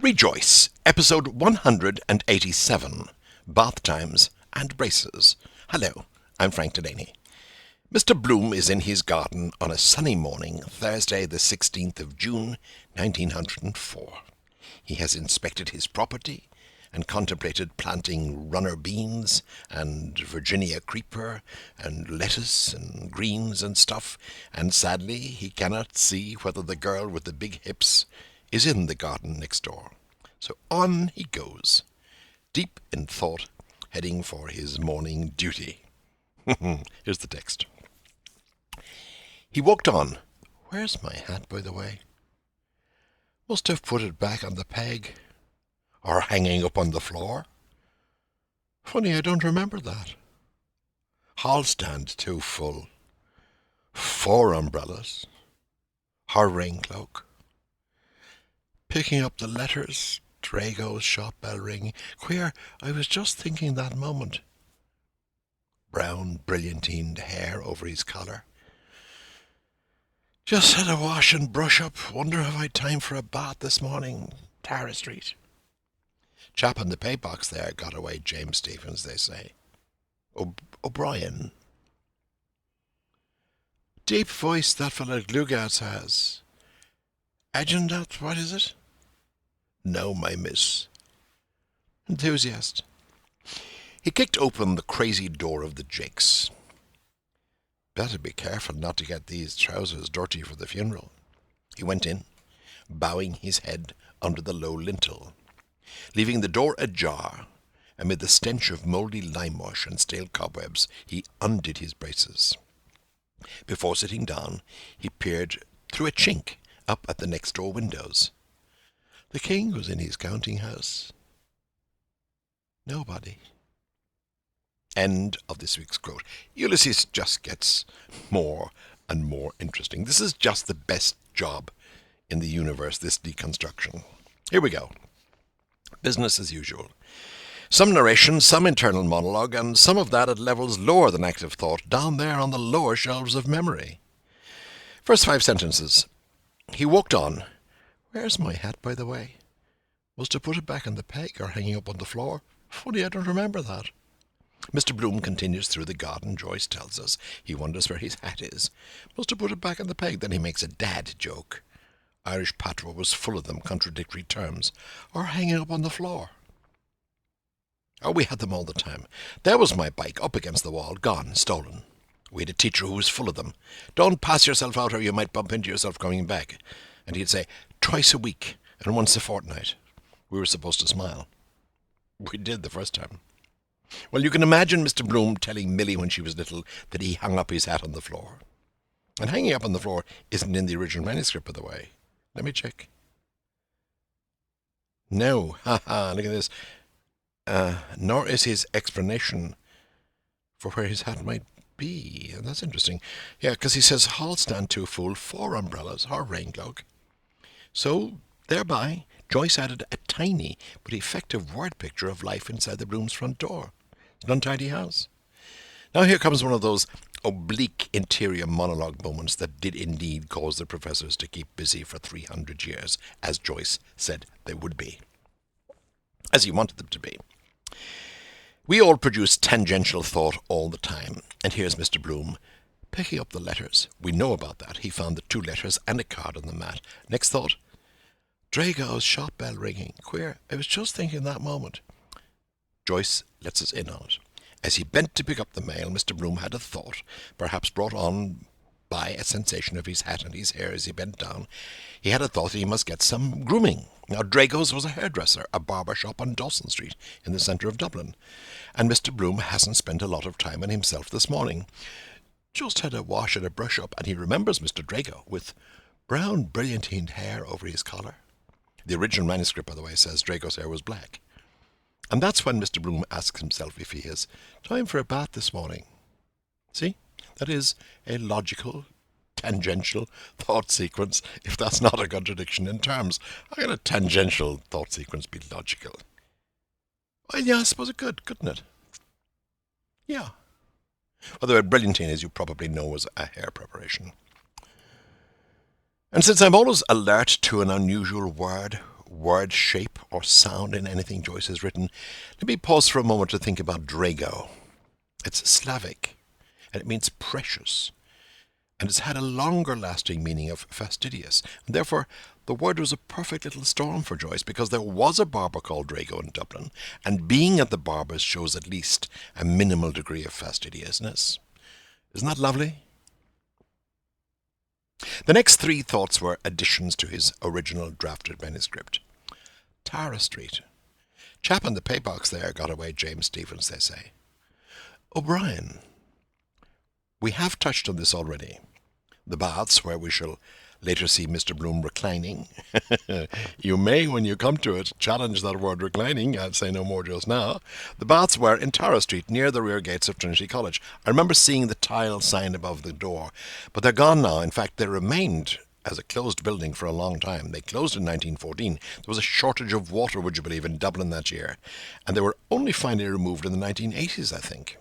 Rejoice, episode 187, Bath Times and Braces. Hello, I'm Frank Delaney. Mr. Bloom is in his garden on a sunny morning, Thursday the 16th of June, 1904. He has inspected his property and contemplated planting runner beans and Virginia creeper and lettuce and greens and stuff, and sadly he cannot see whether the girl with the big hips is in the garden next door. So on he goes, deep in thought, heading for his morning duty. Here's the text. He walked on. Where's my hat, by the way? Must have put it back on the peg. Or hanging up on the floor. Funny, I don't remember that. Hall stand too full. 4 umbrellas. Her rain cloak. Picking up the letters. Drago's shop bell ringing. Queer, I was just thinking that moment. Brown, brilliantined hair over his collar. Just had a wash and brush up. Wonder if I'd time for a bath this morning. Tara Street. Chap in the pay box there got away James Stephens, they say. O'Brien. Deep voice that fellow Glugats has. Agendat, what is it? No, my miss. Enthusiast. He kicked open the crazy door of the Jakes. Better be careful not to get these trousers dirty for the funeral. He went in, bowing his head under the low lintel. Leaving the door ajar, amid the stench of mouldy limewash and stale cobwebs, he undid his braces. Before sitting down, he peered through a chink up at the next-door windows. The king was in his counting-house. Nobody. End of this week's quote. Ulysses just gets more and more interesting. This is just the best job in the universe, this deconstruction. Here we go. Business as usual. Some narration, some internal monologue, and some of that at levels lower than active thought, down there on the lower shelves of memory. First 5 sentences. He walked on. Where's my hat, by the way? Was to put it back on the peg or hanging up on the floor? Funny, I don't remember that. Mr. Bloom continues through the garden. Joyce tells us he wonders where his hat is. Must have put it back on the peg. Then he makes a dad joke. Irish patois was full of them, contradictory terms. Or hanging up on the floor. Oh, we had them all the time. There was my bike up against the wall, gone, stolen. We had a teacher who was full of them. Don't pass yourself out or you might bump into yourself coming back. And he'd say, twice a week and once a fortnight. We were supposed to smile. We did the first time. Well, you can imagine Mr. Bloom telling Millie when she was little that he hung up his hat on the floor. And hanging up on the floor isn't in the original manuscript, by the way. Let me check. No, look at this. Nor is his explanation for where his hat might be. And that's interesting. Yeah, because he says, hall stand too full, 4 umbrellas, her rain cloak. So, thereby, Joyce added a tiny but effective word picture of life inside the Bloom's front door. It's an untidy house. Now here comes one of those oblique interior monologue moments that did indeed cause the professors to keep busy for 300 years, as Joyce said they would be. As he wanted them to be. We all produce tangential thought all the time, and here's Mr. Bloom picking up the letters. We know about that. He found the 2 letters and a card on the mat. Next thought, Drago's shop bell ringing. Queer, I was just thinking that moment. Joyce lets us in on it. As he bent to pick up the mail, Mr. Bloom had a thought, perhaps brought on by a sensation of his hat and his hair as he bent down. He had a thought that he must get some grooming. Now, Drago's was a hairdresser, a barber shop on Dawson Street in the centre of Dublin, and Mr. Bloom hasn't spent a lot of time on himself this morning. Just had a wash and a brush up, and he remembers Mr. Drago with brown, brilliantined hair over his collar. The original manuscript, by the way, says Drago's hair was black. And that's when Mr. Bloom asks himself if he has time for a bath this morning. See? That is a logical, tangential thought sequence, if that's not a contradiction in terms. How can a tangential thought sequence be logical? Well, yeah, I suppose it could, couldn't it? Yeah. Although brilliantine, as you probably know, was a hair preparation. And since I'm always alert to an unusual word, word shape or sound in anything Joyce has written, let me pause for a moment to think about Drago. It's Slavic, and it means precious, and it's had a longer lasting meaning of fastidious. And therefore, the word was a perfect little storm for Joyce, because there was a barber called Drago in Dublin, and being at the barber's shows at least a minimal degree of fastidiousness. Isn't that lovely? The next three thoughts were additions to his original drafted manuscript. Tara Street. Chap in the paybox there got away James Stephens, they say. O'Brien. We have touched on this already. The baths, where we shall later see Mr. Bloom reclining. You may, when you come to it, challenge that word reclining. I'll say no more just now. The baths were in Tara Street, near the rear gates of Trinity College. I remember seeing the tile sign above the door, but they're gone now. In fact, they remained as a closed building for a long time. They closed in 1914. There was a shortage of water, would you believe, in Dublin that year, and they were only finally removed in the 1980s, I think.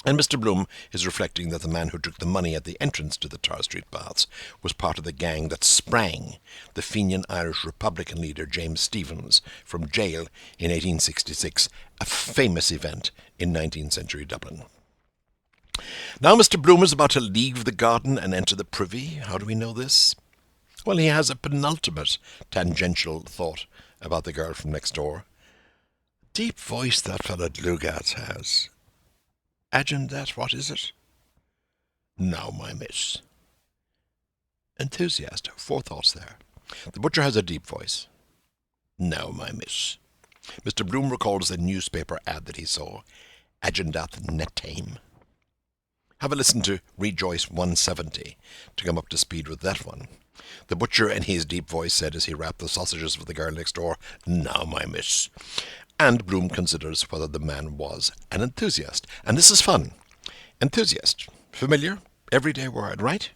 And Mr. Bloom is reflecting that the man who took the money at the entrance to the Tara Street baths was part of the gang that sprang the Fenian Irish Republican leader James Stephens from jail in 1866, a famous event in 19th century Dublin. Now Mr. Bloom is about to leave the garden and enter the privy. How do we know this? Well, he has a penultimate tangential thought about the girl from next door. Deep voice that fellow Dlugads has. Agent that, what is it? Now, my miss. Enthusiast, four thoughts there. The butcher has a deep voice. Now, my miss. Mr. Bloom recalls a newspaper ad that he saw. Agendath Netame. Have a listen to Rejoice 170 to come up to speed with that one. The butcher in his deep voice said as he wrapped the sausages for the girl next door, Now, my miss. And Bloom considers whether the man was an enthusiast. And this is fun. Enthusiast. Familiar? Everyday word, right?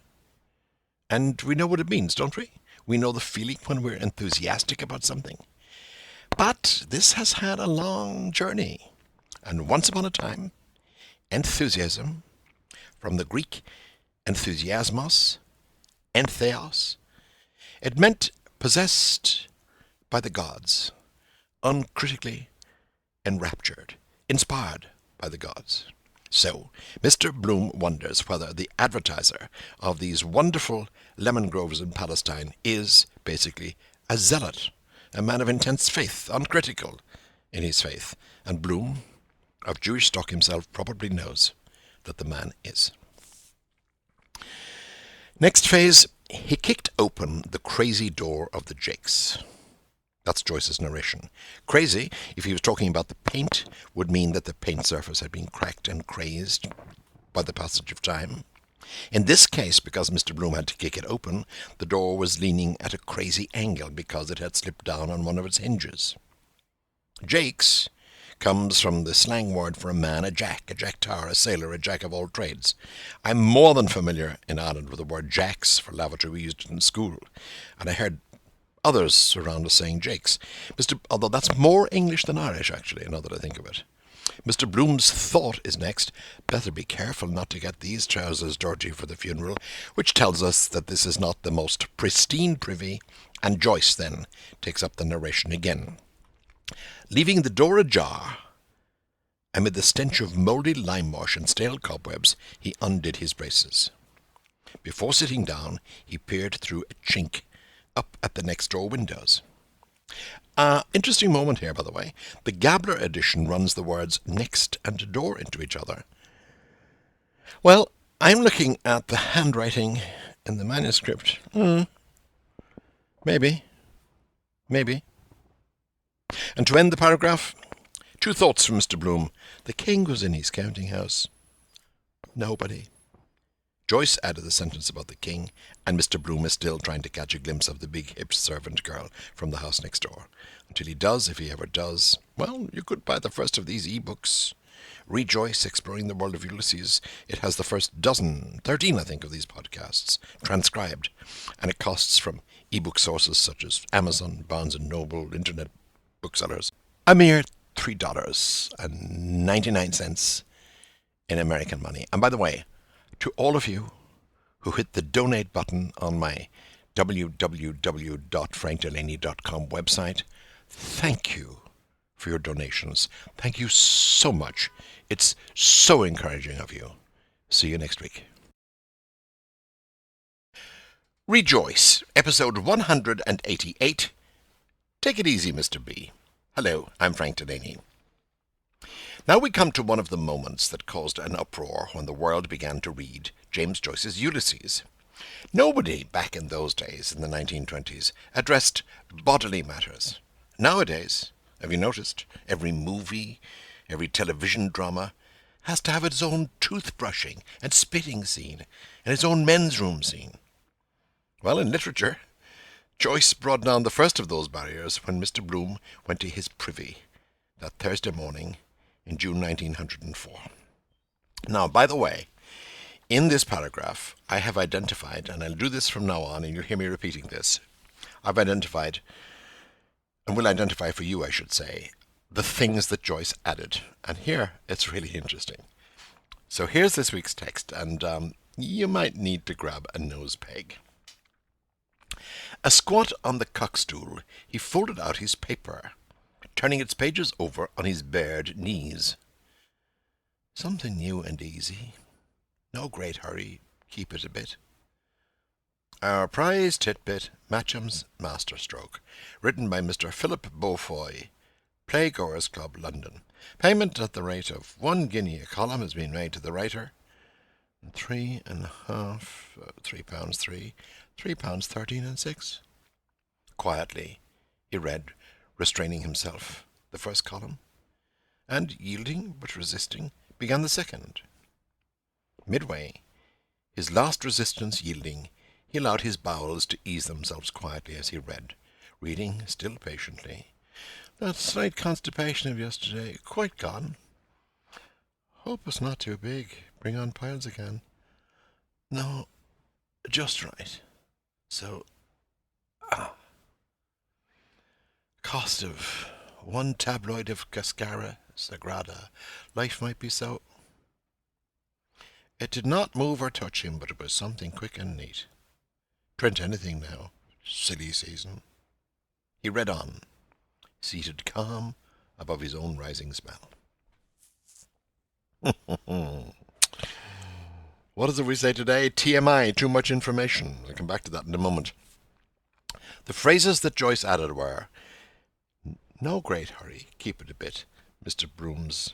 And we know what it means, don't we? We know the feeling when we're enthusiastic about something. But this has had a long journey. And once upon a time, enthusiasm, from the Greek enthusiasmos, entheos, it meant possessed by the gods, uncritically enraptured, inspired by the gods. So, Mr. Bloom wonders whether the advertiser of these wonderful lemon groves in Palestine is basically a zealot, a man of intense faith, uncritical in his faith. And Bloom, of Jewish stock himself, probably knows that the man is. Next phase, he kicked open the crazy door of the Jakes. That's Joyce's narration. Crazy, if he was talking about the paint, would mean that the paint surface had been cracked and crazed by the passage of time. In this case, because Mr. Bloom had to kick it open, the door was leaning at a crazy angle because it had slipped down on one of its hinges. Jakes comes from the slang word for a man, a jack-tar, a sailor, a jack of all trades. I'm more than familiar in Ireland with the word jacks for lavatory. We used it in school, and I heard others around us saying Jakes. Although that's more English than Irish, actually, now that I think of it. Mr. Bloom's thought is next, better be careful not to get these trousers dirty for the funeral, which tells us that this is not the most pristine privy, and Joyce then takes up the narration again. Leaving the door ajar, amid the stench of mouldy lime wash and stale cobwebs, he undid his braces. Before sitting down, he peered through a chink up at the next door windows. Interesting moment here, by the way. The Gabler edition runs the words next and door into each other. Well, I'm looking at the handwriting in the manuscript. Maybe. And to end the paragraph, two thoughts from Mr. Bloom. The king was in his counting house. Nobody. Joyce added the sentence about the king, and Mr. Bloom is still trying to catch a glimpse of the big-hipped servant girl from the house next door. Until he does, if he ever does, well, you could buy the first of these e-books. Rejoice, Exploring the World of Ulysses. It has the first 13, I think, of these podcasts transcribed, and it costs from e-book sources such as Amazon, Barnes & Noble, Internet booksellers, a mere $3.99 in American money. And by the way, to all of you who hit the donate button on my www.frankdelaney.com website. Thank you for your donations. Thank you so much. It's so encouraging of you. See you next week. Rejoice, episode 188. Take it easy, Mr. B. Hello, I'm Frank Delaney. Now we come to one of the moments that caused an uproar when the world began to read James Joyce's Ulysses. Nobody back in those days, in the 1920s, addressed bodily matters. Nowadays, have you noticed, every movie, every television drama has to have its own toothbrushing and spitting scene and its own men's room scene. Well, in literature, Joyce brought down the first of those barriers when Mr. Bloom went to his privy that Thursday morning in June 1904. Now, by the way, in this paragraph, I have identified, and I'll do this from now on, and you'll hear me repeating this, I've identified, and will identify for you, I should say, the things that Joyce added. And here, it's really interesting. So here's this week's text, and you might need to grab a nose peg. Asquat on the cockstool, he folded out his paper, turning its pages over on his bared knees. Something new and easy. No great hurry. Keep it a bit. Our prize titbit, Matcham's masterstroke, written by Mr. Philip Beaufoy, Playgoers Club, London. Payment at the rate of £1 a column has been made to the writer. £3.13 Quietly, he read, restraining himself, the first column, and, yielding but resisting, began the second. Midway, his last resistance yielding, he allowed his bowels to ease themselves quietly as he read, reading still patiently. That slight constipation of yesterday, quite gone. Hope it's not too big. Bring on piles again. No, just right. So, cost of one tabloid of Cascara Sagrada. Life might be so. It did not move or touch him, but it was something quick and neat. Print anything now. Silly season. He read on, seated calm above his own rising smell. What is it we say today? TMI, too much information. I'll come back to that in a moment. The phrases that Joyce added were, no great hurry, keep it a bit, Mr. Broom's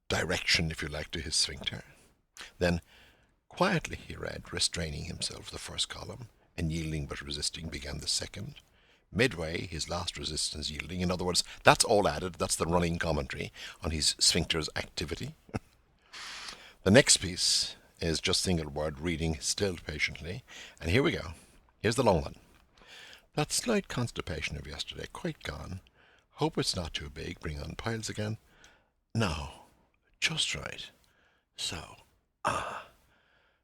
direction, if you like, to his sphincter. Then, quietly he read, restraining himself, the first column, and yielding but resisting began the second. Midway, his last resistance yielding. In other words, that's all added. That's the running commentary on his sphincter's activity. The next piece is just single word, reading still patiently. And here we go. Here's the long one. That slight constipation of yesterday, quite gone. Hope it's not too big. Bring on piles again. No, just right. So,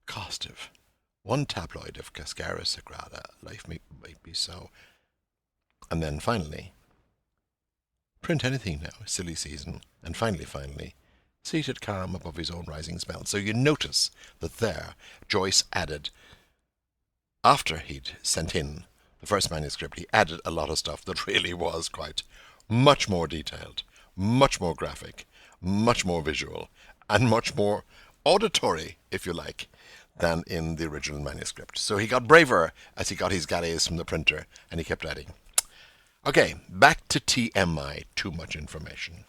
cost of one tabloid of Cascara Sagrada. Life might be so. And then finally, print anything now, silly season. And finally, seated calm above his own rising smell. So you notice that there, Joyce added, after he'd sent in the first manuscript, he added a lot of stuff that really was quite much more detailed, much more graphic, much more visual, and much more auditory, if you like, than in the original manuscript. So he got braver as he got his galleys from the printer, and he kept adding. Okay, back to TMI, too much information.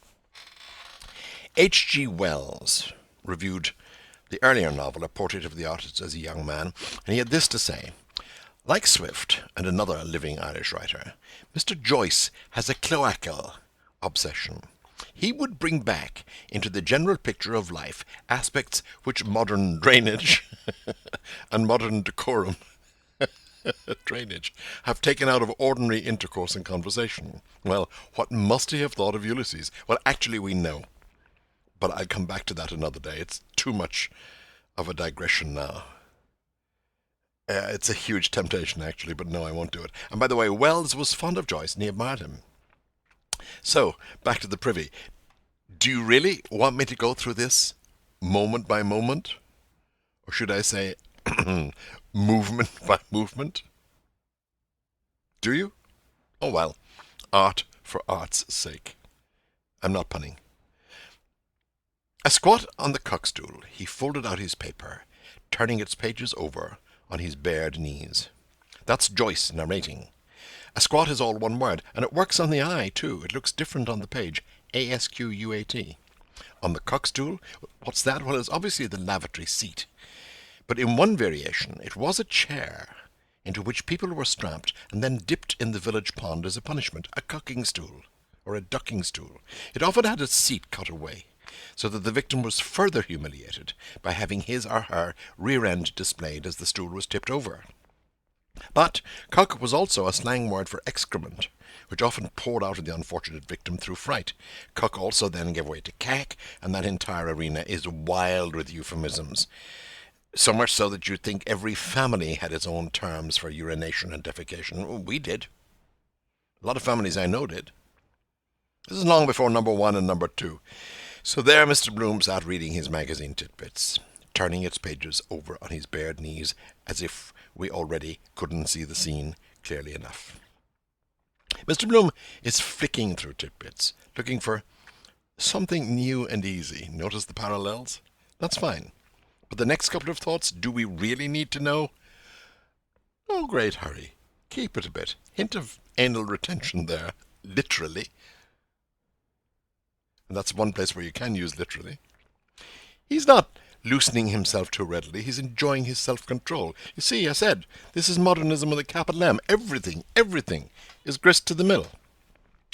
H.G. Wells reviewed the earlier novel, A Portrait of the Artist as a Young Man, and he had this to say. Like Swift and another living Irish writer, Mr. Joyce has a cloacal obsession. He would bring back into the general picture of life aspects which modern drainage and modern decorum drainage have taken out of ordinary intercourse and conversation. Well, what must he have thought of Ulysses? Well, actually we know. But I'll come back to that another day. It's too much of a digression now. It's a huge temptation, actually, but no, I won't do it. And by the way, Wells was fond of Joyce, and he admired him. So, back to the privy. Do you really want me to go through this moment by moment? Or should I say, movement by movement? Do you? Oh well, art for art's sake. I'm not punning. Asquat on the cuckstool, he folded out his paper, turning its pages over on his bared knees. That's Joyce narrating. Asquat is all one word, and it works on the eye, too. It looks different on the page. A-S-Q-U-A-T. On the cuckstool, what's that? Well, it's obviously the lavatory seat. But in one variation, it was a chair into which people were strapped and then dipped in the village pond as a punishment, a cucking stool, or a ducking stool. It often had its seat cut away, so that the victim was further humiliated by having his or her rear end displayed as the stool was tipped over. But cuck was also a slang word for excrement, which often poured out of the unfortunate victim through fright. Cuck also then gave way to cack, and that entire arena is wild with euphemisms. So much so that you'd think every family had its own terms for urination and defecation. We did. A lot of families I know did. This is long before number 1 and number 2. So there Mr. Bloom sat reading his magazine Tidbits, turning its pages over on his bared knees as if we already couldn't see the scene clearly enough. Mr. Bloom is flicking through Tidbits, looking for something new and easy. Notice the parallels? That's fine. But the next couple of thoughts, do we really need to know? Oh, great hurry. Keep it a bit. Hint of anal retention there, literally. And that's one place where you can use literally. He's not loosening himself too readily. He's enjoying his self-control. You see, I said, this is modernism with a capital M. Everything is grist to the mill.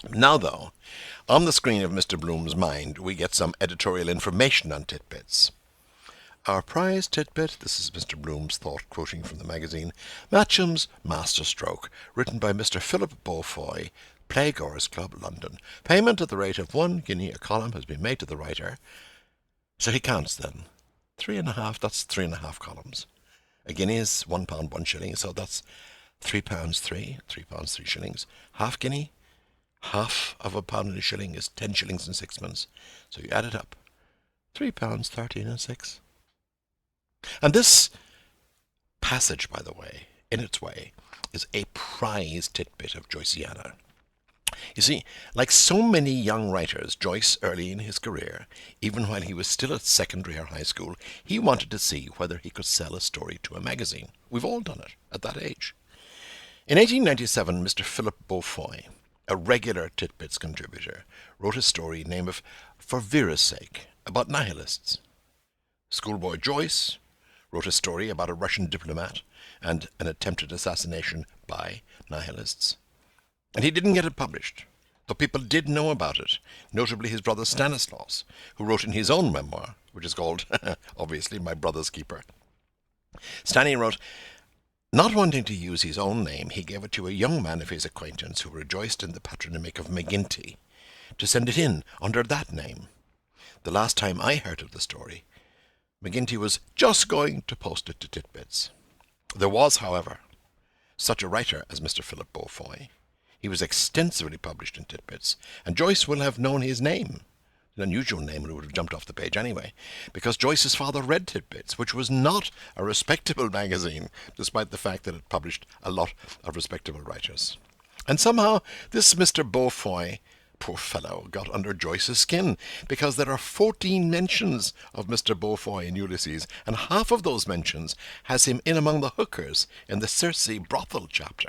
Now, though, on the screen of Mr. Bloom's mind, we get some editorial information on Tidbits. Our prize tidbit, this is Mr. Bloom's thought, quoting from the magazine, Matcham's Masterstroke, written by Mr. Philip Beaufoy, Playgoers Club, London. Payment at the rate of 1 guinea a column has been made to the writer. So he counts then. 3.5, that's 3.5 columns. A guinea is £1, 1 shilling, so that's £3, 3 pounds, 3 shillings. Half guinea, half of a pound and a shilling is 10 shillings and sixpence. So you add it up. £3, 13 and 6. And this passage, by the way, in its way, is a prize tidbit of Joyceana. You see, like so many young writers, Joyce, early in his career, even while he was still at secondary or high school, he wanted to see whether he could sell a story to a magazine. We've all done it at that age. In 1897, Mr. Philip Beaufoy, a regular Tidbits contributor, wrote a story named For Vera's Sake, about nihilists. Schoolboy Joyce wrote a story about a Russian diplomat and an attempted assassination by nihilists. And he didn't get it published, though people did know about it, notably his brother Stanislaus, who wrote in his own memoir, which is called, obviously, My Brother's Keeper. Stanley wrote, not wanting to use his own name, he gave it to a young man of his acquaintance who rejoiced in the patronymic of McGinty, to send it in under that name. The last time I heard of the story, McGinty was just going to post it to Tidbits. There was, however, such a writer as Mr. Philip Beaufoy. He was extensively published in Tidbits, and Joyce will have known his name. An unusual name, and it would have jumped off the page anyway, because Joyce's father read Tidbits, which was not a respectable magazine, despite the fact that it published a lot of respectable writers. And somehow this Mr. Beaufoy, poor fellow, got under Joyce's skin, because there are 14 mentions of Mr. Beaufoy in Ulysses, and half of those mentions has him in among the hookers in the Circe brothel chapter,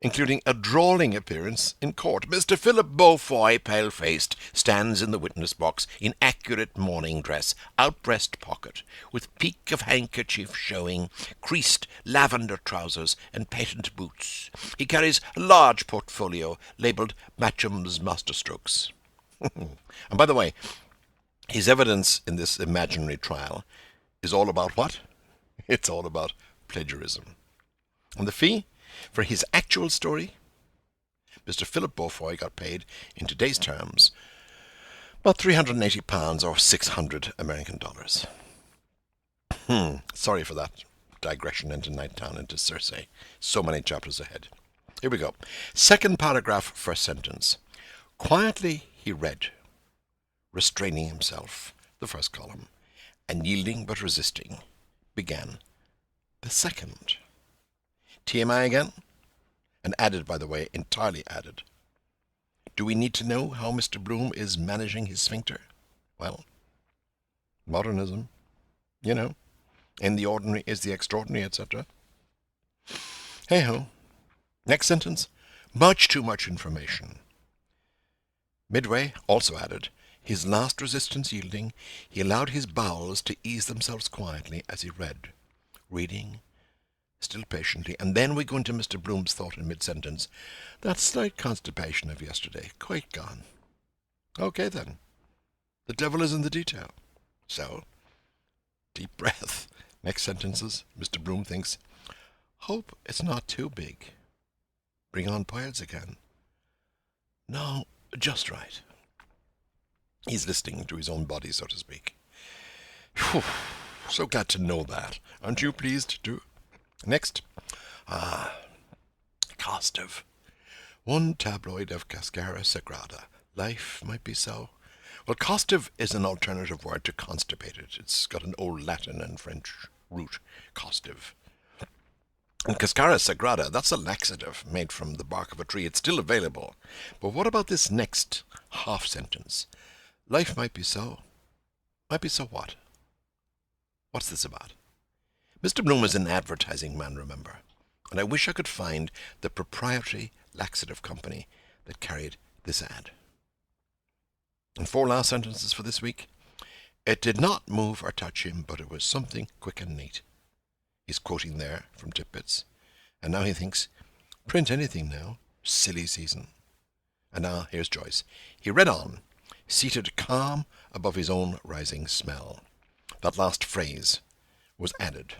including a drawling appearance in court. Mr. Philip Beaufoy, pale-faced, stands in the witness box in accurate morning dress, out-breast pocket, with peak of handkerchief showing, creased lavender trousers, and patent boots. He carries a large portfolio labelled Matcham's Masterstrokes. And by the way, his evidence in this imaginary trial is all about what? It's all about plagiarism. And the fee? For his actual story, Mr. Philip Beaufoy got paid, in today's terms, about £380 or 600 American dollars. Sorry for that digression into Nighttown, into Circe. So many chapters ahead. Here we go. Second paragraph, first sentence. Quietly he read, restraining himself, the first column, and yielding but resisting, began the second. TMI again? And added, by the way, entirely added. Do we need to know how Mr. Bloom is managing his sphincter? Well, modernism, you know, in the ordinary is the extraordinary, etc. Hey-ho. Next sentence. Much too much information. Midway also added, his last resistance yielding, he allowed his bowels to ease themselves quietly as he read, reading, still patiently, and then we go into Mr. Bloom's thought in mid-sentence. That slight constipation of yesterday, quite gone. Okay then. The devil is in the detail. So, deep breath. Next sentences, Mr. Bloom thinks, hope it's not too big. Bring on piles again. No, just right. He's listening to his own body, so to speak. Whew, so glad to know that. Aren't you pleased too? Next. Cost of. One tabloid of Cascara Sagrada. Life might be so. Well, costive is an alternative word to constipated. It's got an old Latin and French root, costive. And Cascara Sagrada, that's a laxative made from the bark of a tree. It's still available. But what about this next half sentence? Life might be so. Might be so what? What's this about? Mr. Bloom is an advertising man, remember, and I wish I could find the proprietary laxative company that carried this ad. And 4 last sentences for this week. It did not move or touch him, but it was something quick and neat. He's quoting there from Tidbits, and now he thinks, print anything now, silly season. And now here's Joyce. He read on, seated calm above his own rising smell. That last phrase was added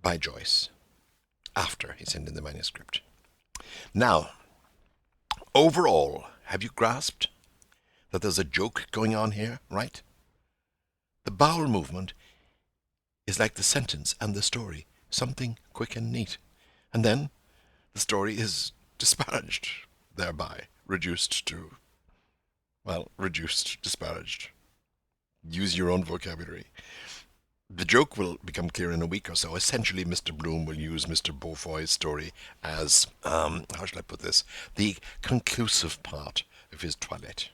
by Joyce after he sent in the manuscript. Now, overall, have you grasped that there's a joke going on here, right? The bowel movement is like the sentence and the story, something quick and neat. And then the story is disparaged, thereby reduced, disparaged. Use your own vocabulary. The joke will become clear in a week or so. Essentially, Mr. Bloom will use Mr. Beaufoy's story as, how shall I put this, the conclusive part of his toilette.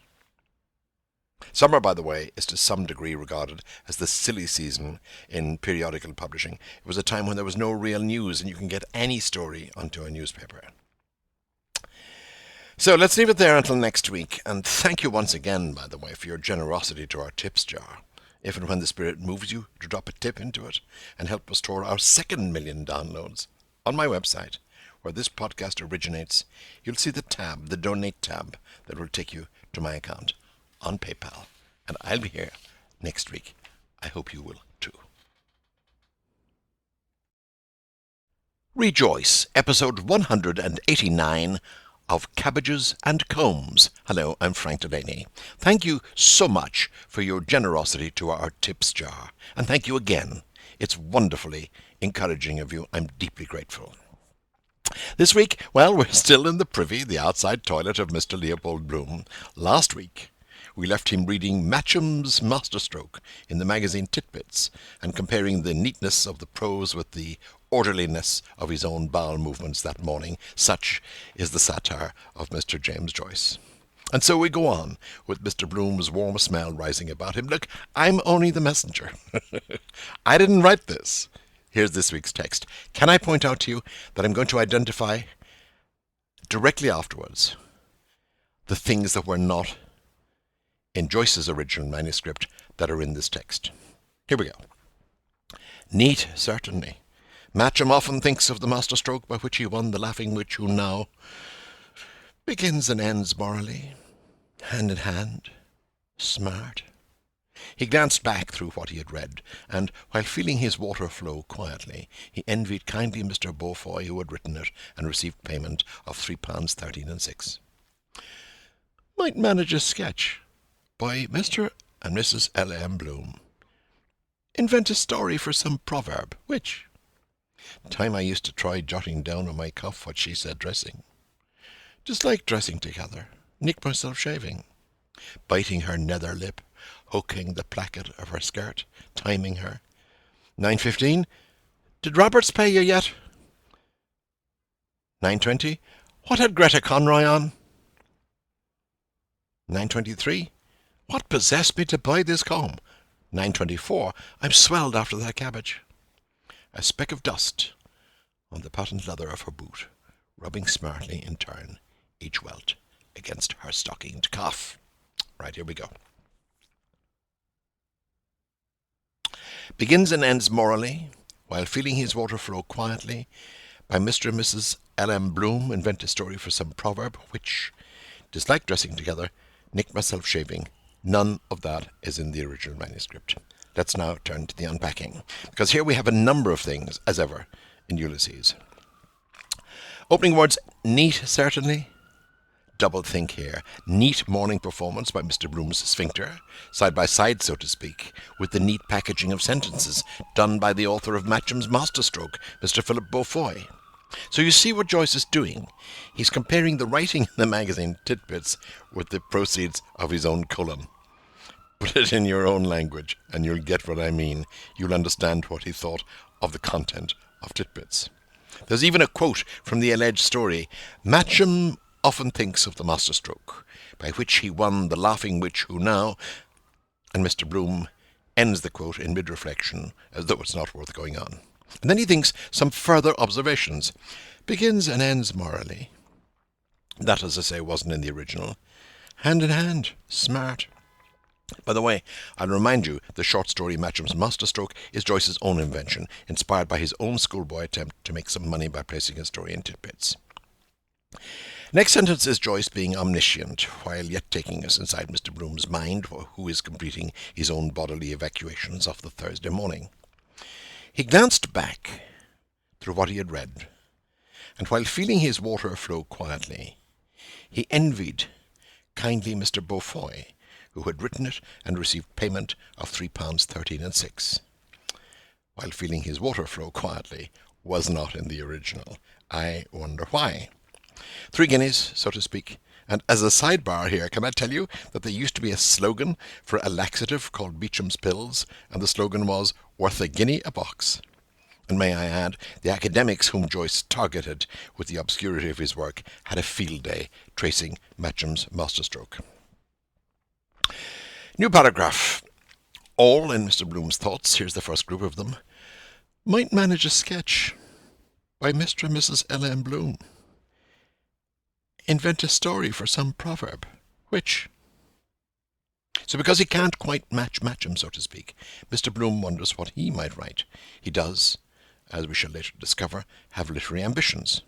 Summer, by the way, is to some degree regarded as the silly season in periodical publishing. It was a time when there was no real news, and you can get any story onto a newspaper. So let's leave it there until next week, and thank you once again, by the way, for your generosity to our tips jar. If and when the Spirit moves you to drop a tip into it and help us toward our 2 million downloads, on my website, where this podcast originates, you'll see the tab, the Donate tab, that will take you to my account on PayPal. And I'll be here next week. I hope you will too. Rejoice, episode 189 of Cabbages and Combs. Hello, I'm Frank Delaney. Thank you so much for your generosity to our tips jar. And thank you again. It's wonderfully encouraging of you. I'm deeply grateful. This week, well, we're still in the privy, the outside toilet of Mr. Leopold Bloom. Last week, we left him reading Matcham's masterstroke in the magazine Tidbits and comparing the neatness of the prose with the orderliness of his own bowel movements that morning. Such is the satire of Mr. James Joyce. And so we go on with Mr. Bloom's warm smell rising about him. Look, I'm only the messenger. I didn't write this. Here's this week's text. Can I point out to you that I'm going to identify directly afterwards the things that were not in Joyce's original manuscript that are in this text. Here we go. Neat, certainly. Matcham often thinks of the masterstroke by which he won the Laughing Witch, who now begins and ends morally, hand in hand, smart. He glanced back through what he had read, and, while feeling his water flow quietly, he envied kindly Mr. Beaufoy, who had written it and received payment of £3.13 6. Might manage a sketch by Mr. and Mrs. L.M. Bloom. Invent a story for some proverb. Which? Time I used to try jotting down on my cuff what she said dressing. Just like dressing together. Nick myself shaving. Biting her nether lip. Hooking the placket of her skirt. Timing her. 9:15. Did Roberts pay you yet? 9:20, what had Greta Conroy on? 9:23, what possessed me to buy this comb? 9:24, I'm swelled after that cabbage. A speck of dust on the patent leather of her boot, rubbing smartly in turn, each welt against her stockinged calf. Right, here we go. Begins and ends morally, while feeling his water flow quietly, by Mr. and Mrs. L.M. Bloom invent a story for some proverb which, dislike dressing together, nick myself shaving. None of that is in the original manuscript. Let's now turn to the unpacking, because here we have a number of things, as ever, in Ulysses. Opening words, neat, certainly. Double think here. Neat morning performance by Mr. Bloom's sphincter, side by side, so to speak, with the neat packaging of sentences done by the author of Matcham's masterstroke, Mr. Philip Beaufoy. So you see what Joyce is doing. He's comparing the writing in the magazine Titbits with the proceeds of his own colon. Put it in your own language, and you'll get what I mean. You'll understand what he thought of the content of Titbits. There's even a quote from the alleged story. Matcham often thinks of the masterstroke, by which he won the laughing witch who now... And Mr. Bloom ends the quote in mid-reflection, as though it's not worth going on. And then he thinks some further observations. Begins and ends morally. That, as I say, wasn't in the original. Hand in hand. Smart. By the way, I'll remind you, the short story Matcham's Masterstroke is Joyce's own invention, inspired by his own schoolboy attempt to make some money by placing a story in Titbits. Next sentence is Joyce being omniscient, while yet taking us inside Mr. Bloom's mind, who is completing his own bodily evacuations of the Thursday morning. He glanced back through what he had read, and while feeling his water flow quietly, he envied kindly Mr. Beaufoy, who had written it and received payment of £3.13 while feeling his water flow quietly was not in the original. I wonder why. 3 guineas, so to speak. And as a sidebar here, can I tell you that there used to be a slogan for a laxative called Beecham's Pills, and the slogan was, worth a guinea a box. And may I add, the academics whom Joyce targeted with the obscurity of his work had a field day tracing Matcham's masterstroke. New paragraph. All in Mr. Bloom's thoughts, here's the first group of them, might manage a sketch by Mr. and Mrs. L.M. Bloom. Invent a story for some proverb. Which? So because he can't quite match Matcham, so to speak, Mr. Bloom wonders what he might write. He does, as we shall later discover, have literary ambitions.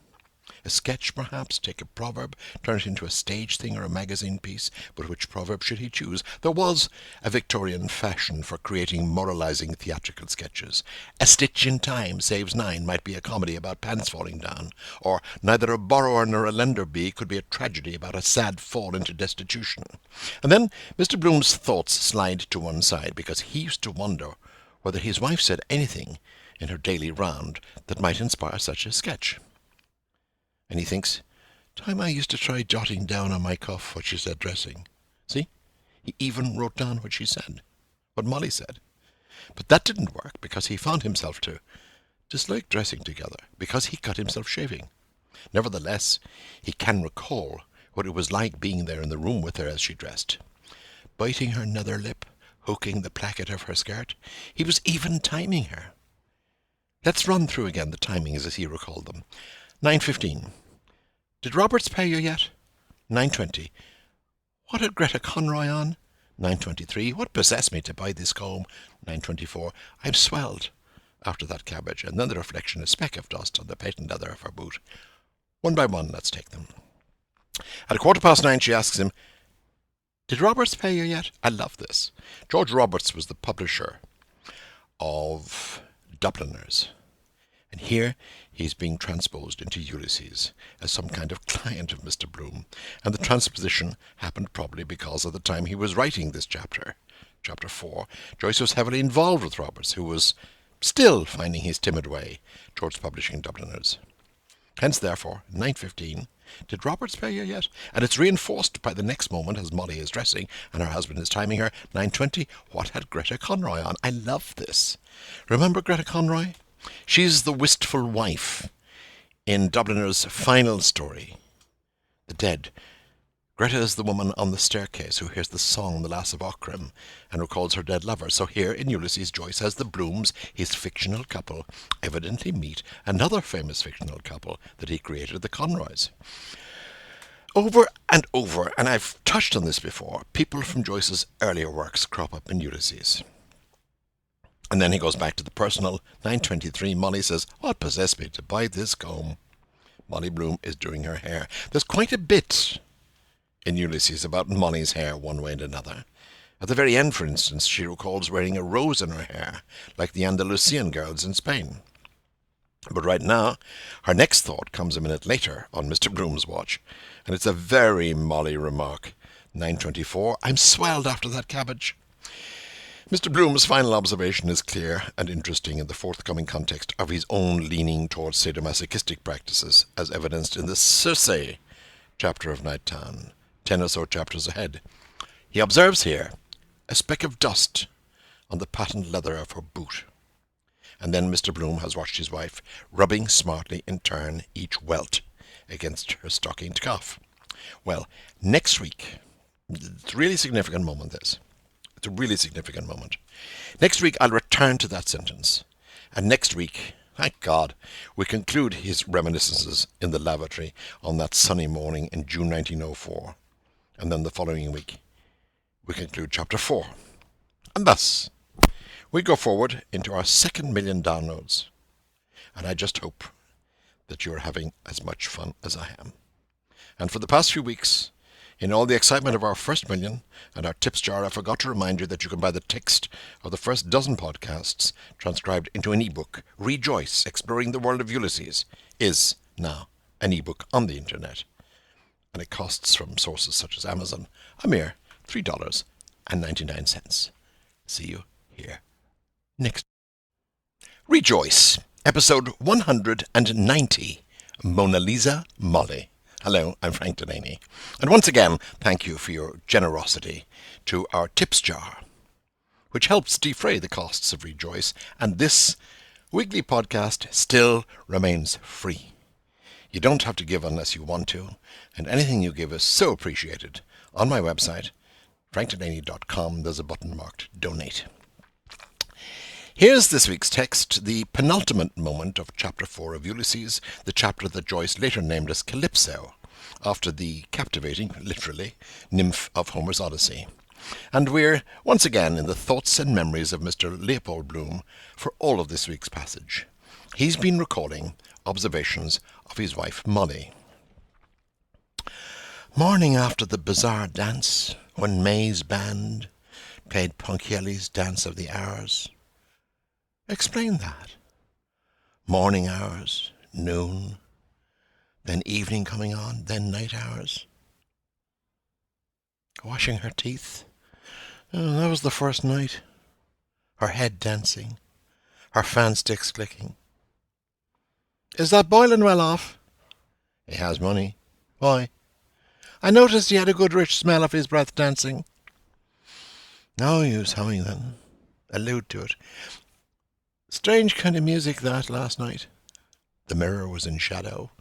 A sketch, perhaps, take a proverb, turn it into a stage thing or a magazine piece, but which proverb should he choose? There was a Victorian fashion for creating moralizing theatrical sketches. A Stitch in Time Saves 9 might be a comedy about pants falling down, or Neither a Borrower nor a Lender Be could be a tragedy about a sad fall into destitution. And then Mr. Bloom's thoughts slide to one side, because he used to wonder whether his wife said anything in her daily round that might inspire such a sketch. And he thinks, time I used to try jotting down on my cuff what she said dressing. See? He even wrote down what she said, what Molly said. But that didn't work, because he found himself to dislike dressing together, because he cut himself shaving. Nevertheless, he can recall what it was like being there in the room with her as she dressed. Biting her nether lip, hooking the placket of her skirt. He was even timing her. Let's run through again the timings as he recalled them. 9:15. Did Roberts pay you yet? 9:20. What had Greta Conroy on? 9:23. What possessed me to buy this comb? 9:24. I'm swelled after that cabbage. And then the reflection, a speck of dust on the patent leather of her boot. One by one, let's take them. At 9:15, she asks him, did Roberts pay you yet? I love this. George Roberts was the publisher of Dubliners. And here he's being transposed into Ulysses as some kind of client of Mr. Bloom. And the transposition happened probably because at the time he was writing this chapter, chapter 4, Joyce was heavily involved with Roberts, who was still finding his timid way towards publishing Dubliners. Hence, therefore, 9:15, did Roberts pay you yet? And it's reinforced by the next moment as Molly is dressing and her husband is timing her. 9:20, what had Greta Conroy on? I love this. Remember Greta Conroy? She's the wistful wife In Dubliner's final story, The Dead, Greta is the woman on the staircase who hears the song The Lass of Aughrim and recalls her dead lover. So here in Ulysses, Joyce has the Blooms, his fictional couple, evidently meet another famous fictional couple that he created, the Conroys. Over and over, and I've touched on this before, people from Joyce's earlier works crop up in Ulysses. And then he goes back to the personal. 9:23, Molly says, "What possessed me to buy this comb?" Molly Bloom is doing her hair. There's quite a bit in Ulysses about Molly's hair one way and another. At the very end, for instance, she recalls wearing a rose in her hair, like the Andalusian girls in Spain. But right now, her next thought comes a minute later on Mr. Bloom's watch, and it's a very Molly remark. 9:24, "I'm swelled after that cabbage." Mr. Bloom's final observation is clear and interesting in the forthcoming context of his own leaning towards sadomasochistic practices, as evidenced in the Circe chapter of Nighttown, 10 or so chapters ahead. He observes here a speck of dust on the patent leather of her boot. And then Mr. Bloom has watched his wife rubbing smartly in turn each welt against her stockinged calf. Well, next week, it's a really significant moment, this. It's a really significant moment. Next week, I'll return to that sentence. And next week, thank God, we conclude his reminiscences in the lavatory on that sunny morning in June 1904. And then the following week, we conclude chapter 4. And thus, we go forward into our 2,000,000 downloads. And I just hope that you're having as much fun as I am. And for the past few weeks, in all the excitement of our first million and our tips jar, I forgot to remind you that you can buy the text of the first dozen podcasts transcribed into an ebook. Rejoice, Exploring the World of Ulysses, is now an ebook on the internet. And it costs, from sources such as Amazon, a mere $3.99. See you here next. Rejoice, episode 190, Mona Lisa Molly. Hello, I'm Frank Delaney. And once again, thank you for your generosity to our tips jar, which helps defray the costs of Rejoice, and this weekly podcast still remains free. You don't have to give unless you want to, and anything you give is so appreciated. On my website, frankdelaney.com, there's a button marked Donate. Here's this week's text, the penultimate moment of Chapter 4 of Ulysses, the chapter that Joyce later named as Calypso, after the captivating, literally, nymph of Homer's Odyssey. And we're once again in the thoughts and memories of Mr. Leopold Bloom for all of this week's passage. He's been recalling observations of his wife Molly. Morning after the bazaar dance, when May's band played Ponchielli's Dance of the Hours. Explain that. Morning hours, noon, then evening coming on, then night hours. Washing her teeth. Oh, that was the first night. Her head dancing, her fan sticks clicking. Is that boiling well off? He has money. Why? I noticed he had a good rich smell of his breath dancing. No use humming then. Allude to it. Strange kind of music that last night. The mirror was in shadow.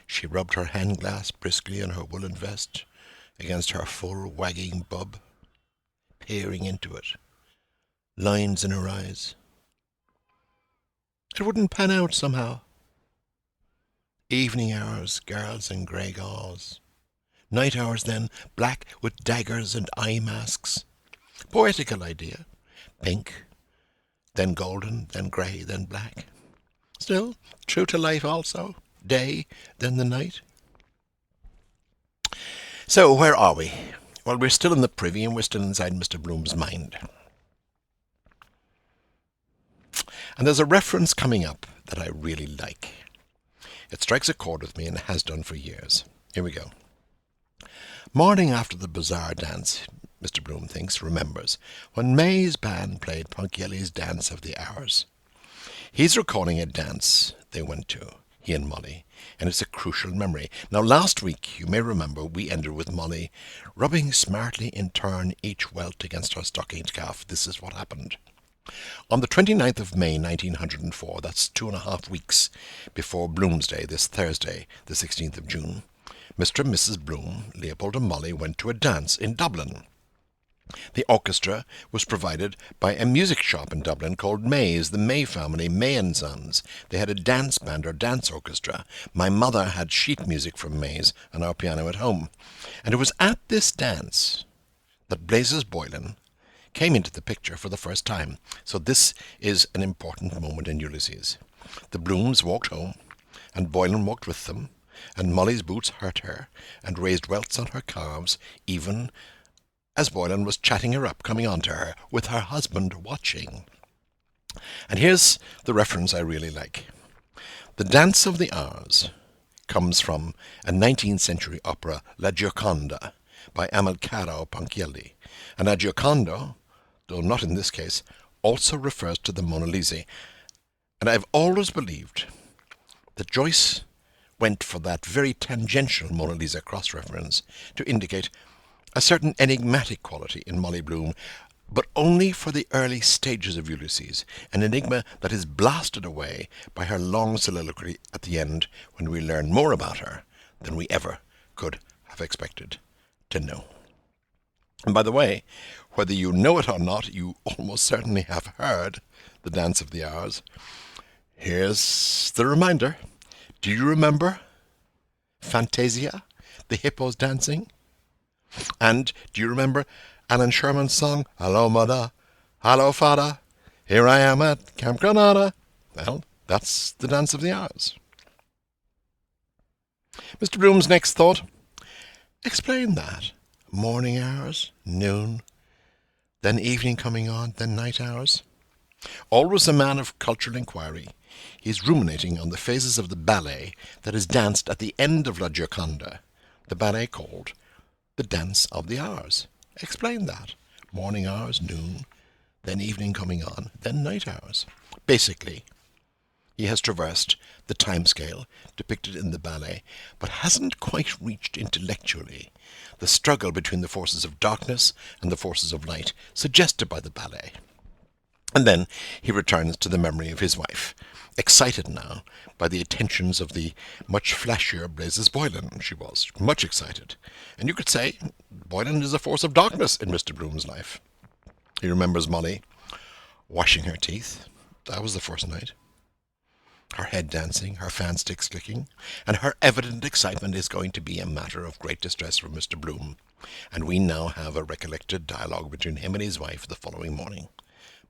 She rubbed her hand glass briskly on her woolen vest against her full wagging bub, peering into it, lines in her eyes. It wouldn't pan out somehow. Evening hours, girls in grey gauze. Night hours then, black with daggers and eye masks. Poetical idea. Pink, then golden, then grey, then black. Still, true to life also. Day, then the night. So, where are we? Well, we're still in the privy and we're still inside Mr. Bloom's mind. And there's a reference coming up that I really like. It strikes a chord with me and has done for years. Here we go. Morning after the bazaar dance, Mr. Bloom thinks, remembers, when May's band played Ponchielli's Dance of the Hours. He's recalling a dance they went to, he and Molly, and it's a crucial memory. Now, last week, you may remember, we ended with Molly rubbing smartly in turn each welt against her stockinged calf. This is what happened. On the 29th of May 1904, that's 2.5 weeks before Bloomsday, this Thursday, the 16th of June, Mr. and Mrs. Bloom, Leopold and Molly, went to a dance in Dublin. The orchestra was provided by a music shop in Dublin called May's, the May family, May and Sons. They had a dance band or dance orchestra. My mother had sheet music from May's on our piano at home. And it was at this dance that Blazes Boylan came into the picture for the first time. So this is an important moment in Ulysses. The Blooms walked home, and Boylan walked with them, and Molly's boots hurt her and raised welts on her calves, even as Boylan was chatting her up, coming on to her, with her husband watching. And here's the reference I really like. The Dance of the Hours comes from a 19th century opera, La Gioconda, by Amilcaro Ponchielli. And La Gioconda, though not in this case, also refers to the Mona Lisa. And I've always believed that Joyce went for that very tangential Mona Lisa cross-reference to indicate a certain enigmatic quality in Molly Bloom, but only for the early stages of Ulysses, an enigma that is blasted away by her long soliloquy at the end, when we learn more about her than we ever could have expected to know. And by the way, whether you know it or not, you almost certainly have heard the Dance of the Hours. Here's the reminder. Do you remember Fantasia, the hippos dancing? And do you remember Alan Sherman's song, Hello Mother, Hello Father, Here I am at Camp Granada? Well, that's the Dance of the Hours. Mr. Bloom's next thought, explain that. Morning hours, noon, then evening coming on, then night hours. Always a man of cultural inquiry, he is ruminating on the phases of the ballet that is danced at the end of La Gioconda, the ballet called the Dance of the Hours. Explain that. Morning hours, noon, then evening coming on, then night hours. Basically, he has traversed the time scale depicted in the ballet, but hasn't quite reached intellectually the struggle between the forces of darkness and the forces of light suggested by the ballet. And then he returns to the memory of his wife, excited now by the attentions of the much flashier Blazes Boylan. She was much excited. And you could say Boylan is a force of darkness in Mr. Bloom's life. He remembers Molly washing her teeth. That was the first night. Her head dancing, her fan sticks clicking, and her evident excitement is going to be a matter of great distress for Mr. Bloom. And we now have a recollected dialogue between him and his wife the following morning.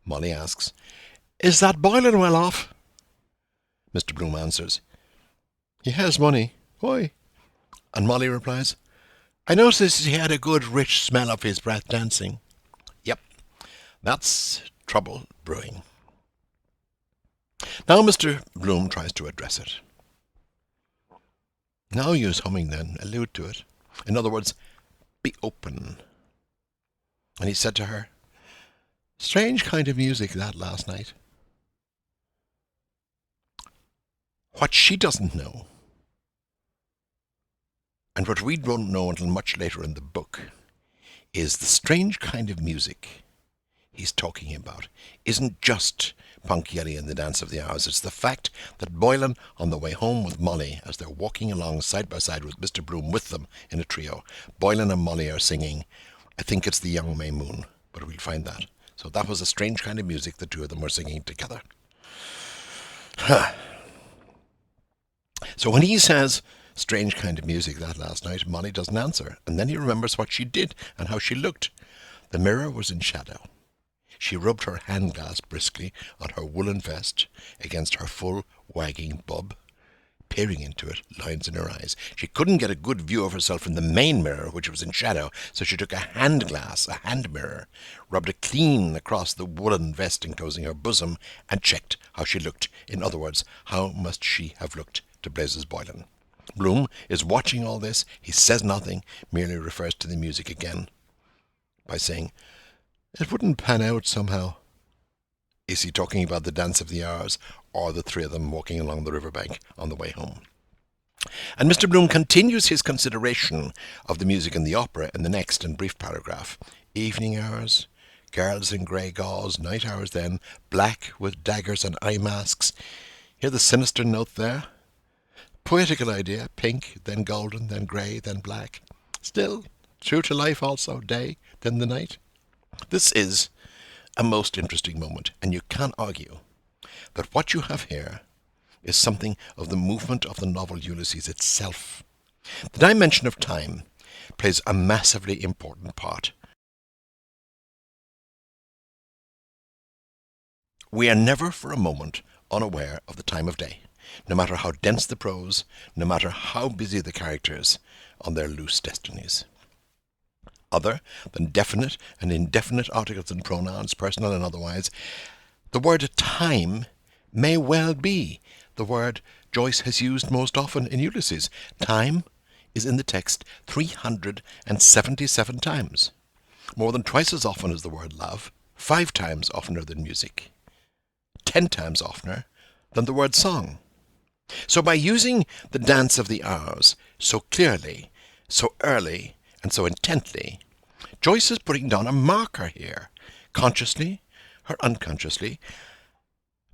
Molly asks, Is that Boylan well off? Mr. Bloom answers, He has money. Why? And Molly replies, I noticed he had a good rich smell of his breath dancing. Yep, that's trouble brewing. Now Mr. Bloom tries to address it. Now use humming then, allude to it. In other words, be open. And he said to her, Strange kind of music that last night. What she doesn't know, and what we won't know until much later in the book, is the strange kind of music he's talking about isn't just Ponchielli and the Dance of the Hours. It's the fact that Boylan, on the way home with Molly, as they're walking along side by side with Mr. Bloom with them in a trio, Boylan and Molly are singing, I think it's the Young May Moon, but we'll find that. So that was a strange kind of music the two of them were singing together. So when he says, strange kind of music that last night, Molly doesn't answer. And then he remembers what she did and how she looked. The mirror was in shadow. She rubbed her hand glass briskly on her woolen vest against her full, wagging bub, peering into it, lines in her eyes. She couldn't get a good view of herself in the main mirror, which was in shadow, so she took a hand glass, a hand mirror, rubbed it clean across the woolen vest enclosing her bosom, and checked how she looked. In other words, how must she have looked to Blazes Boylan? Bloom is watching all this. He says nothing, merely refers to the music again by saying, it wouldn't pan out somehow. Is he talking about the Dance of the Hours or the three of them walking along the riverbank on the way home? And Mr. Bloom continues his consideration of the music in the opera in the next and brief paragraph. Evening hours, Girls in grey gauze, night hours then, black with daggers and eye masks. Hear the sinister note there? Poetical idea, pink, then golden, then grey, then black. Still, true to life also, day, then the night. This is a most interesting moment, and you can't argue that what you have here is something of the movement of the novel Ulysses itself. The dimension of time plays a massively important part. We are never for a moment unaware of the time of day, no matter how dense the prose, no matter how busy the characters on their loose destinies. Other than definite and indefinite articles and pronouns, personal and otherwise, the word time may well be the word Joyce has used most often in Ulysses. Time is in the text 377 times, more than twice as often as the word love, 5 times oftener than music, 10 times oftener than the word song. So by using the dance of the hours so clearly, so early, and so intently, Joyce is putting down a marker here, consciously or unconsciously,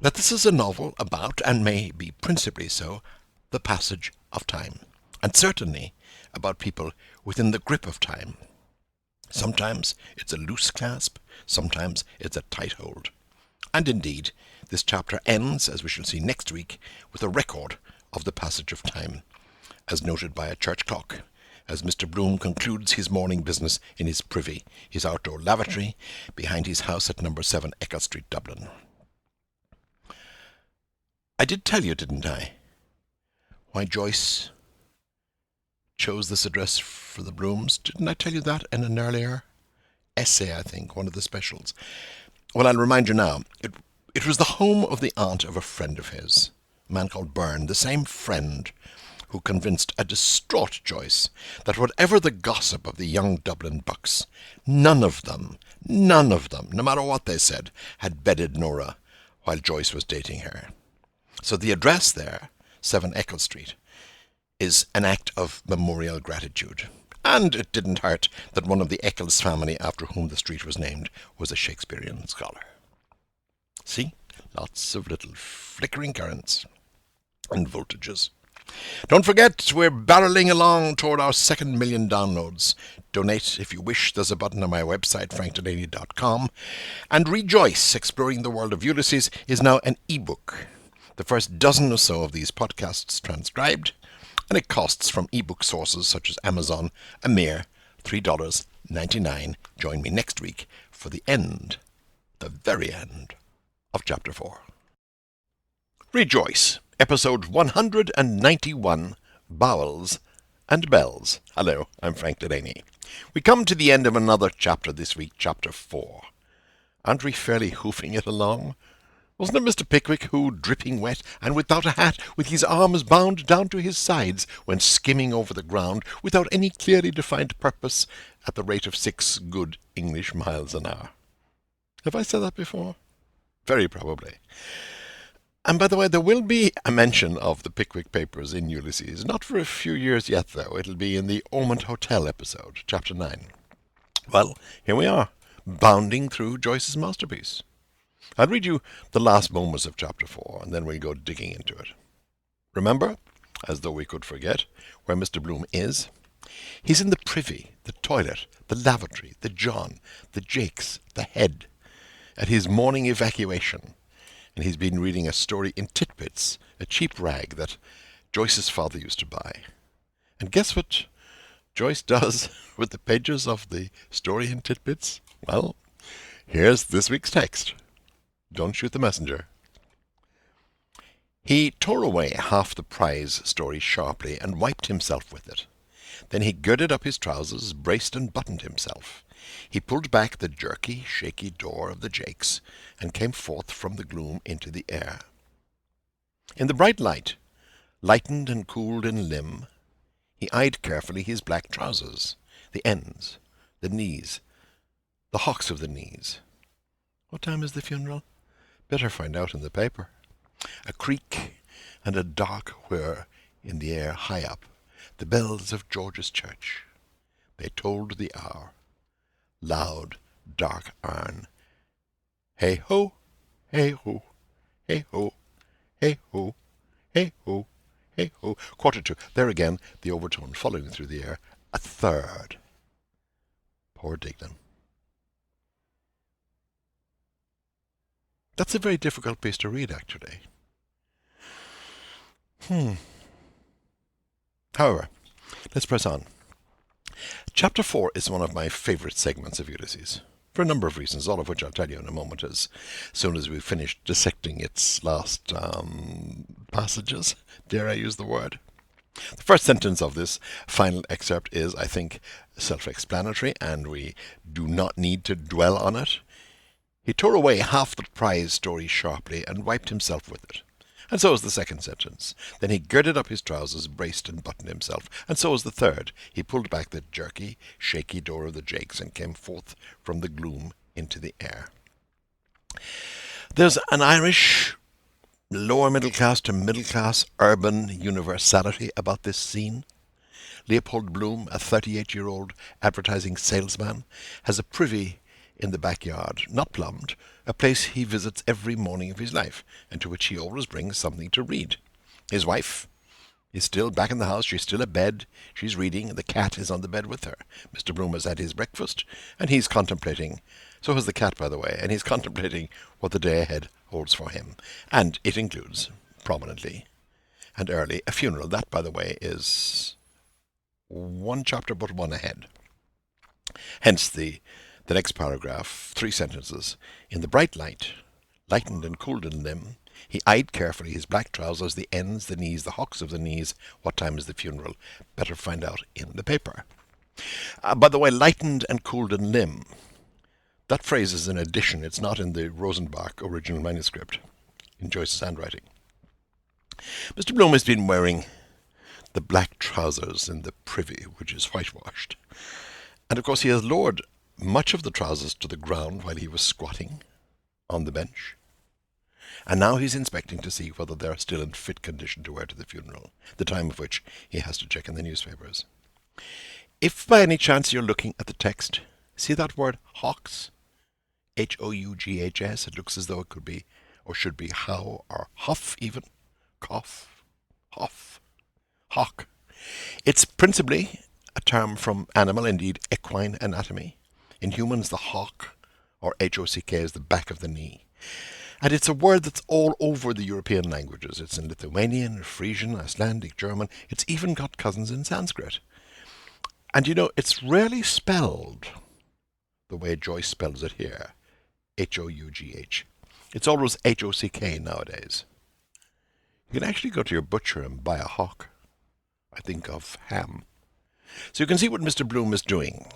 that this is a novel about, and may be principally so, the passage of time, and certainly about people within the grip of time. Sometimes it's a loose clasp, sometimes it's a tight hold. And indeed, this chapter ends, as we shall see next week, with a record of the passage of time, as noted by a church clock, as Mr. Bloom concludes his morning business in his privy, his outdoor lavatory, behind his house at number 7 Eccles Street, Dublin. I did tell you, didn't I, why Joyce chose this address for the Blooms? Didn't I tell you that in an earlier essay, I think, one of the specials? Well, I'll remind you now. It was the home of the aunt of a friend of his, a man called Byrne, the same friend who convinced a distraught Joyce that whatever the gossip of the young Dublin bucks, none of them, no matter what they said, had bedded Nora while Joyce was dating her. So the address there, 7 Eccles Street, is an act of memorial gratitude. And it didn't hurt that one of the Eccles family after whom the street was named was a Shakespearean scholar. See? Lots of little flickering currents and voltages. Don't forget, we're barreling along toward our 2 million downloads. Donate if you wish. There's a button on my website, frankdelaney.com. And Rejoice, Exploring the World of Ulysses, is now an ebook. The first dozen or so of these podcasts transcribed, and it costs from ebook sources such as Amazon a mere $3.99. Join me next week for the end, the very end, of Chapter 4. Rejoice, Episode 191, Bowels and Bells. Hello, I'm Frank Delaney. We come to the end of another chapter this week, Chapter 4. Aren't we fairly hoofing it along? Wasn't it Mr. Pickwick who, dripping wet and without a hat, with his arms bound down to his sides, went skimming over the ground without any clearly defined purpose at the rate of 6 good English miles an hour? Have I said that before? Very probably. And by the way, there will be a mention of the Pickwick Papers in Ulysses. Not for a few years yet, though. It'll be in the Ormond Hotel episode, Chapter 9. Well, here we are, bounding through Joyce's masterpiece. I'll read you the last moments of Chapter 4, and then we'll go digging into it. Remember, as though we could forget, where Mr. Bloom is? He's in the privy, the toilet, the lavatory, the John, the Jakes, the head, at his morning evacuation, and he's been reading a story in Titbits, a cheap rag that Joyce's father used to buy. And guess what Joyce does with the pages of the story in Titbits? Well, here's this week's text. Don't shoot the messenger. He tore away half the prize story sharply and wiped himself with it. Then he girded up his trousers, braced and buttoned himself. He pulled back the jerky, shaky door of the Jakes and came forth from the gloom into the air. In the bright light, lightened and cooled in limb, he eyed carefully his black trousers, the ends, the knees, the hocks of the knees. What time is the funeral? Better find out in the paper. A creak and a dark whir in the air high up, the bells of George's church. They tolled the hour. Loud, dark iron. Hey ho, hey ho, hey ho, hey ho, hey ho, hey ho. Quarter to. There again, the overtone following through the air. A third. Poor Dignan. That's a very difficult piece to read, actually. However, let's press on. Chapter 4 is one of my favourite segments of Ulysses, for a number of reasons, all of which I'll tell you in a moment as soon as we've finished dissecting its last passages, dare I use the word. The first sentence of this final excerpt is, I think, self-explanatory, and we do not need to dwell on it. He tore away half the prize story sharply and wiped himself with it. And so is the second sentence. Then he girded up his trousers, braced and buttoned himself. And so is the third. He pulled back the jerky, shaky door of the jakes and came forth from the gloom into the air. There's an Irish lower middle class to middle class urban universality about this scene. Leopold Bloom, a 38-year-old advertising salesman, has a privy in the backyard, not plumbed, a place he visits every morning of his life, and to which he always brings something to read. His wife is still back in the house. She's still abed. She's reading. The cat is on the bed with her. Mr. Bloom has had his breakfast, and he's contemplating, so has the cat, by the way, and he's contemplating what the day ahead holds for him. And it includes, prominently and early, a funeral. That, by the way, is one chapter but one ahead. Hence the next paragraph, 3 sentences. In the bright light, lightened and cooled in limb, he eyed carefully his black trousers, the ends, the knees, the hocks of the knees. What time is the funeral? Better find out in the paper. By the way, lightened and cooled in limb. That phrase is an addition. It's not in the Rosenbach original manuscript, in Joyce's handwriting. Mr. Bloom has been wearing the black trousers in the privy, which is whitewashed. And of course he has lowered much of the trousers to the ground while he was squatting on the bench. And now he's inspecting to see whether they're still in fit condition to wear to the funeral, the time of which he has to check in the newspapers. If by any chance you're looking at the text, see that word hocks? H-O-U-G-H-S. It looks as though it could be, or should be, how, or huff even. Cough, hoff, hock. It's principally a term from animal, indeed equine anatomy. In humans, the hock, or H-O-C-K, is the back of the knee. And it's a word that's all over the European languages. It's in Lithuanian, Frisian, Icelandic, German. It's even got cousins in Sanskrit. And you know, it's rarely spelled the way Joyce spells it here, H-O-U-G-H. It's always H-O-C-K nowadays. You can actually go to your butcher and buy a hock. I think of ham. So you can see what Mr. Bloom is doing.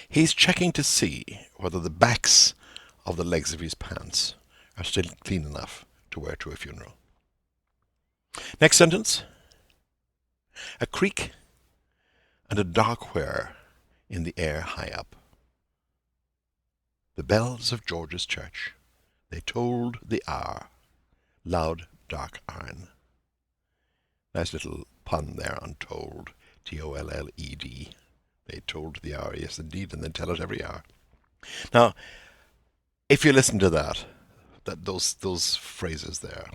He's checking to see whether the backs of the legs of his pants are still clean enough to wear to a funeral. Next sentence. A creak and a dark whir in the air high up. The bells of George's church, they tolled the hour, loud, dark iron. Nice little pun there on tolled, T-O-L-L-E-D. They told the hour, yes indeed, and they tell it every hour. Now, if you listen to those phrases there,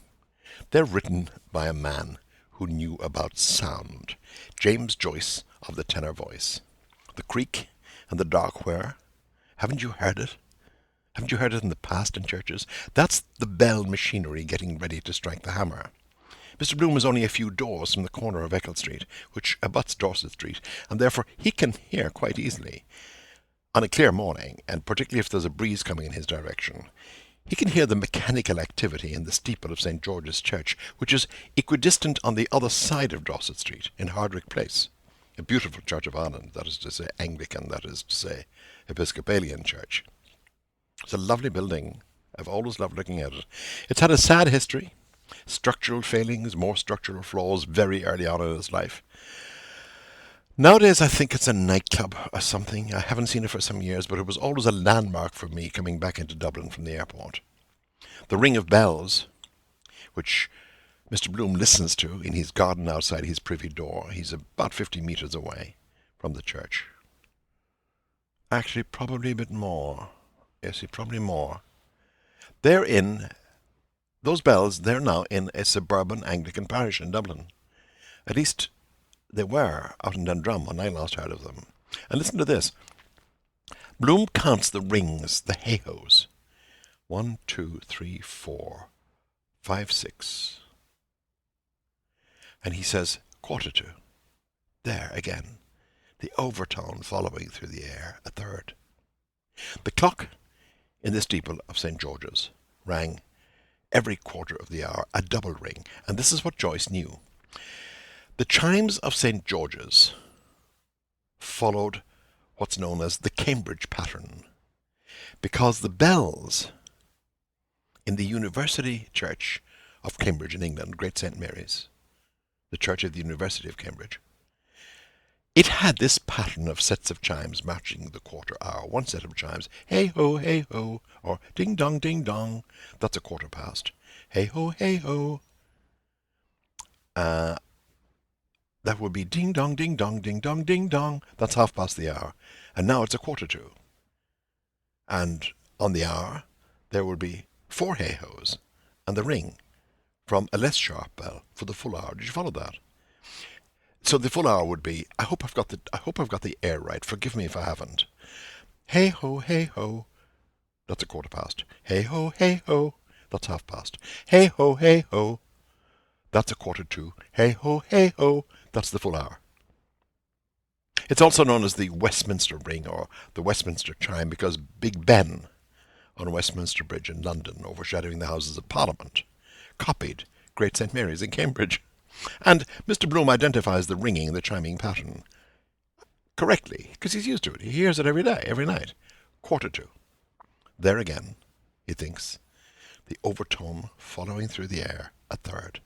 they're written by a man who knew about sound. James Joyce of the tenor voice. The creak and the dark whir. Haven't you heard it? Haven't you heard it in the past in churches? That's the bell machinery getting ready to strike the hammer. Mr. Bloom is only a few doors from the corner of Eccles Street, which abuts Dorset Street, and therefore he can hear quite easily. On a clear morning, and particularly if there's a breeze coming in his direction, he can hear the mechanical activity in the steeple of St. George's Church, which is equidistant on the other side of Dorset Street, in Hardwicke Place. A beautiful Church of Ireland, that is to say Anglican, that is to say Episcopalian church. It's a lovely building. I've always loved looking at it. It's had a sad history. Structural failings, more structural flaws very early on in its life. Nowadays I think it's a nightclub or something. I haven't seen it for some years, but it was always a landmark for me coming back into Dublin from the airport. The ring of bells, which Mr. Bloom listens to in his garden outside his privy door. He's about 50 metres away from the church. Actually, probably a bit more. Yes, probably more. They're in, those bells, they're now in a suburban Anglican parish in Dublin. At least they were out in Dundrum when I last heard of them. And listen to this. Bloom counts the rings, the hey-hos. 1, 2, 3, 4, 5, 6. And he says, quarter to. There again. The overtone following through the air, a third. The clock in the steeple of St. George's rang every quarter of the hour, a double ring. And this is what Joyce knew. The chimes of St. George's followed what's known as the Cambridge pattern, because the bells in the University Church of Cambridge in England, Great St. Mary's, the Church of the University of Cambridge, it had this pattern of sets of chimes matching the quarter hour. One set of chimes, hey ho, or ding dong, that's a quarter past. Hey ho. That would be ding dong, ding dong, that's half past the hour. And now it's a quarter to. And on the hour, there will be 4 hey-hos and the ring from a less sharp bell for the full hour. Did you follow that? So the full hour would be, I hope I've got the air right. Forgive me if I haven't. Hey ho, that's a quarter past. Hey ho, that's half past. Hey ho, that's a quarter to. Hey ho, that's the full hour. It's also known as the Westminster ring or the Westminster chime because Big Ben on Westminster Bridge in London, overshadowing the Houses of Parliament, copied Great St. Mary's in Cambridge. And Mr. Bloom identifies the ringing, the chiming pattern correctly, because he's used to it. He hears it every day, every night. Quarter to. There again, he thinks, the overtone following through the air, a third.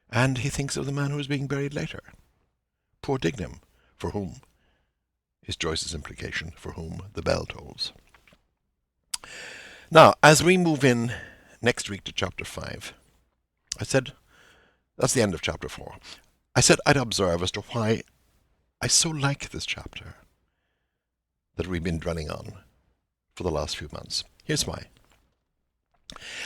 And he thinks of the man who is being buried later. Poor Dignam, for whom, is Joyce's implication, for whom the bell tolls. Now, as we move in next week to chapter 5, I said, that's the end of chapter 4. I said I'd observe as to why I so like this chapter that we've been dwelling on for the last few months. Here's why.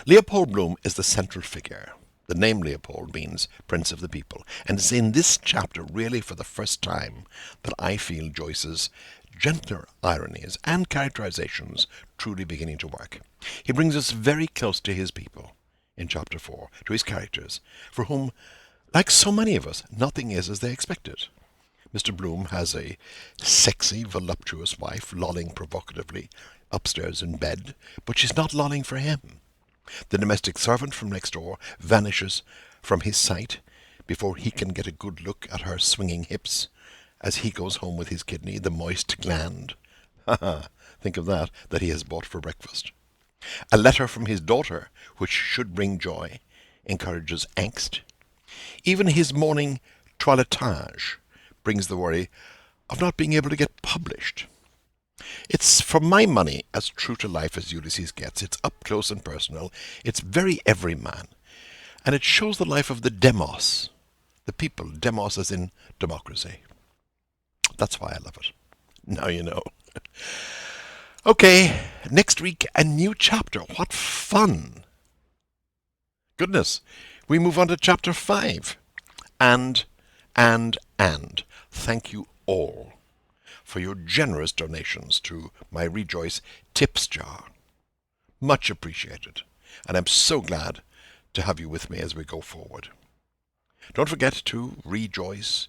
Leopold Bloom is the central figure. The name Leopold means Prince of the People. And it's in this chapter, really for the first time, that I feel Joyce's gentler ironies and characterizations truly beginning to work. He brings us very close to his people in chapter 4, to his characters, for whom, like so many of us, nothing is as they expected. Mr. Bloom has a sexy, voluptuous wife lolling provocatively upstairs in bed, but she's not lolling for him. The domestic servant from next door vanishes from his sight before he can get a good look at her swinging hips as he goes home with his kidney, the moist gland. Think of that he has bought for breakfast. A letter from his daughter, which should bring joy, encourages angst. Even his morning toiletage brings the worry of not being able to get published. It's, for my money, as true to life as Ulysses gets. It's up close and personal. It's very everyman. And it shows the life of the demos, the people, demos as in democracy. That's why I love it. Now you know. Okay, next week, a new chapter. What fun! Goodness, we move on to chapter 5. And, thank you all for your generous donations to my Rejoice tips jar. Much appreciated. And I'm so glad to have you with me as we go forward. Don't forget to Rejoice,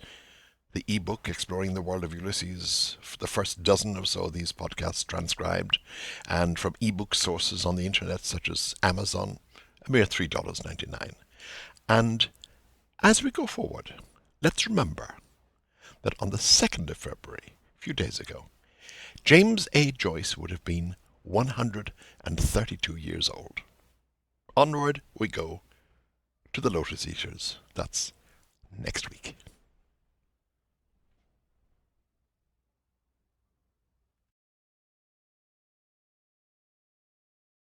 the ebook exploring the world of Ulysses, the first dozen or so of these podcasts transcribed, and from ebook sources on the internet such as Amazon, a mere $3.99. And as we go forward, let's remember that on the 2nd of February, a few days ago, James A. Joyce would have been 132 years old. Onward we go to the Lotus Eaters. That's next week.